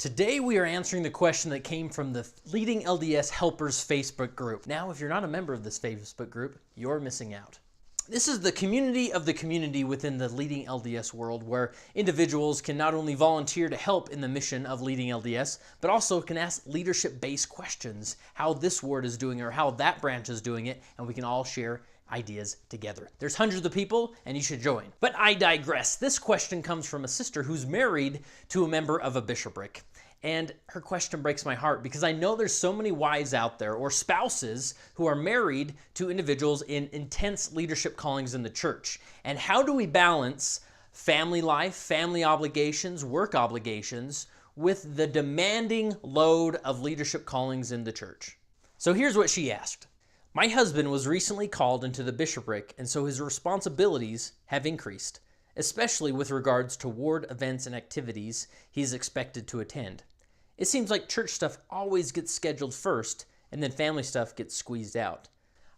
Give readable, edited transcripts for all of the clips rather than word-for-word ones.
Today we are answering the question that came from the Leading LDS Helpers Facebook group. Now, if you're not a member of this Facebook group, you're missing out. This is the community within the Leading LDS world, where individuals can not only volunteer to help in the mission of Leading LDS, but also can ask leadership-based questions, how this ward is doing or how that branch is doing it, and we can all share ideas together. There's hundreds of people, and you should join. But I digress. This question comes from a sister who's married to a member of a bishopric. And her question breaks my heart because I know there's so many wives out there or spouses who are married to individuals in intense leadership callings in the church. And how do we balance family life, family obligations, work obligations with the demanding load of leadership callings in the church? So here's what she asked. My husband was recently called into the bishopric, and so his responsibilities have increased, especially with regards to ward events and activities he's expected to attend. It seems like church stuff always gets scheduled first, and then family stuff gets squeezed out.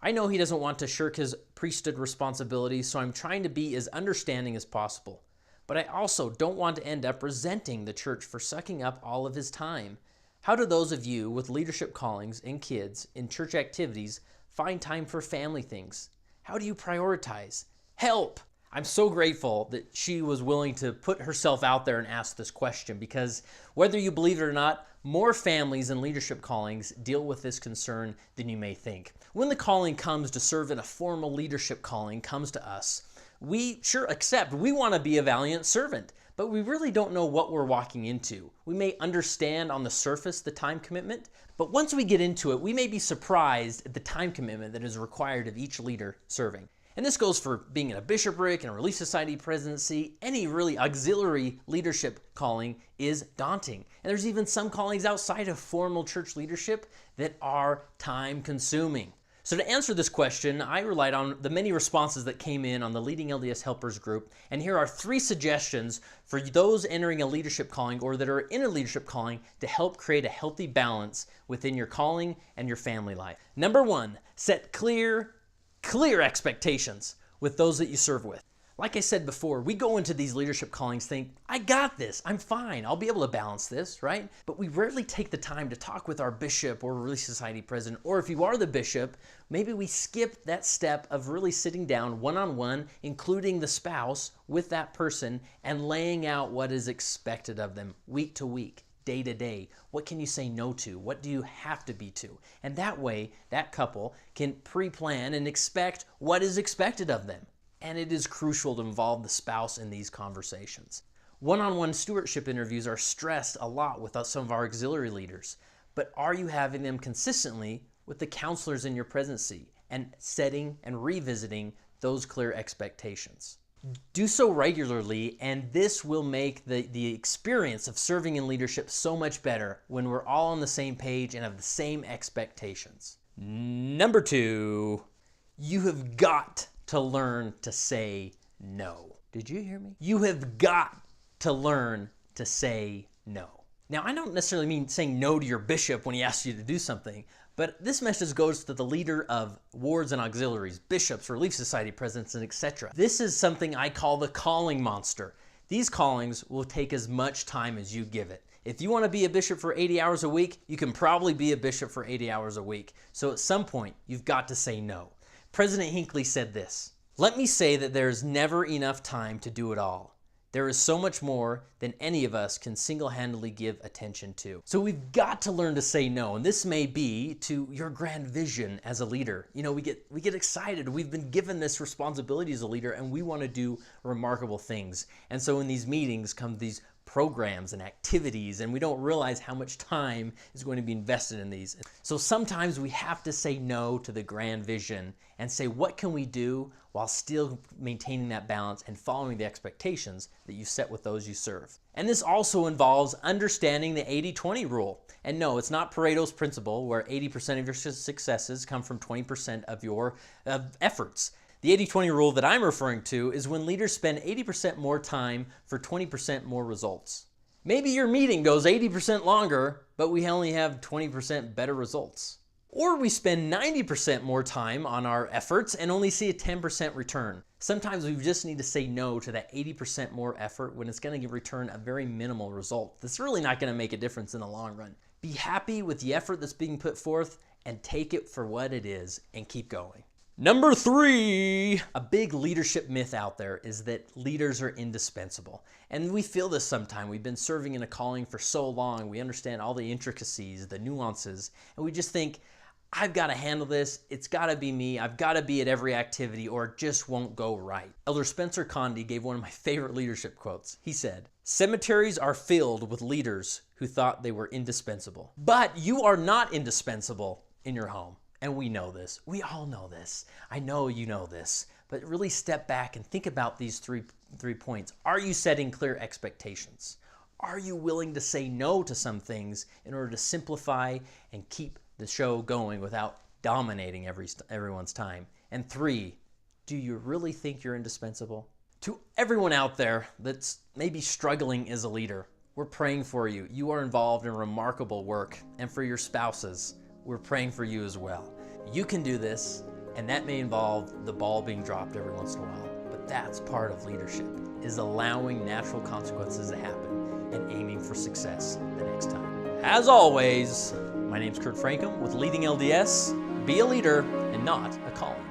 I know he doesn't want to shirk his priesthood responsibilities, so I'm trying to be as understanding as possible. But I also don't want to end up resenting the church for sucking up all of his time. How do those of you with leadership callings and kids in church activities find time for family things? How do you prioritize? Help! I'm so grateful that she was willing to put herself out there and ask this question, because whether you believe it or not, more families and leadership callings deal with this concern than you may think. When the calling comes to serve in a formal leadership calling comes to us, we sure accept we want to be a valiant servant, but we really don't know what we're walking into. We may understand on the surface the time commitment, but once we get into it, we may be surprised at the time commitment that is required of each leader serving. And this goes for being in a bishopric, in a Relief Society presidency. Any really auxiliary leadership calling is daunting. And there's even some callings outside of formal church leadership that are time consuming. So to answer this question, I relied on the many responses that came in on the Leading LDS Helpers group. And here are 3 suggestions for those entering a leadership calling or that are in a leadership calling to help create a healthy balance within your calling and your family life. Number 1, set clear expectations with those that you serve with. Like I said before, we go into these leadership callings think, I got this, I'm fine, I'll be able to balance this, right? But we rarely take the time to talk with our bishop or Relief Society president, or if you are the bishop, maybe we skip that step of really sitting down one-on-one, including the spouse, with that person and laying out what is expected of them week to week, day to day. What can you say no to? What do you have to be to? And that way, that couple can pre-plan and expect what is expected of them. And it is crucial to involve the spouse in these conversations. One-on-one stewardship interviews are stressed a lot with some of our auxiliary leaders, but are you having them consistently with the counselors in your presidency and setting and revisiting those clear expectations? Do so regularly, and this will make the experience of serving in leadership so much better when we're all on the same page and have the same expectations. Number 2, you have got to learn to say no. Did you hear me? You have got to learn to say no. Now, I don't necessarily mean saying no to your bishop when he asks you to do something, but this message goes to the leader of wards and auxiliaries, bishops, Relief Society presidents, and etc. This is something I call the calling monster. These callings will take as much time as you give it. If you want to be a bishop for 80 hours a week, you can probably be a bishop for 80 hours a week. So at some point, you've got to say no. President Hinckley said this, "Let me say that there is never enough time to do it all. There is so much more than any of us can single-handedly give attention to." So we've got to learn to say no, and this may be to your grand vision as a leader. You know, we get excited. We've been given this responsibility as a leader, and we want to do remarkable things. And so in these meetings come these programs and activities, and we don't realize how much time is going to be invested in these. So sometimes we have to say no to the grand vision and say, what can we do while still maintaining that balance and following the expectations that you set with those you serve? And this also involves understanding the 80-20 rule. And no, it's not Pareto's principle where 80% of your successes come from 20% of your efforts. The 80-20 rule that I'm referring to is when leaders spend 80% more time for 20% more results. Maybe your meeting goes 80% longer, but we only have 20% better results. Or we spend 90% more time on our efforts and only see a 10% return. Sometimes we just need to say no to that 80% more effort when it's going to return a very minimal result. That's really not going to make a difference in the long run. Be happy with the effort that's being put forth and take it for what it is and keep going. Number 3, a big leadership myth out there is that leaders are indispensable. And we feel this sometimes. We've been serving in a calling for so long. We understand all the intricacies, the nuances, and we just think, I've got to handle this. It's got to be me. I've got to be at every activity or it just won't go right. Elder Spencer Condi gave one of my favorite leadership quotes. He said, "Cemeteries are filled with leaders who thought they were indispensable. But you are not indispensable in your home." And we know this. We all know this. I know you know this. But really step back and think about these three points. Are you setting clear expectations? Are you willing to say no to some things in order to simplify and keep the show going without dominating everyone's time? And 3, do you really think you're indispensable? To everyone out there that's maybe struggling as a leader, we're praying for you. You are involved in remarkable work. And for your spouses, we're praying for you as well. You can do this, and that may involve the ball being dropped every once in a while. But that's part of leadership, is allowing natural consequences to happen and aiming for success the next time. As always, my name's Kurt Frankum with Leading LDS. Be a leader and not a calling.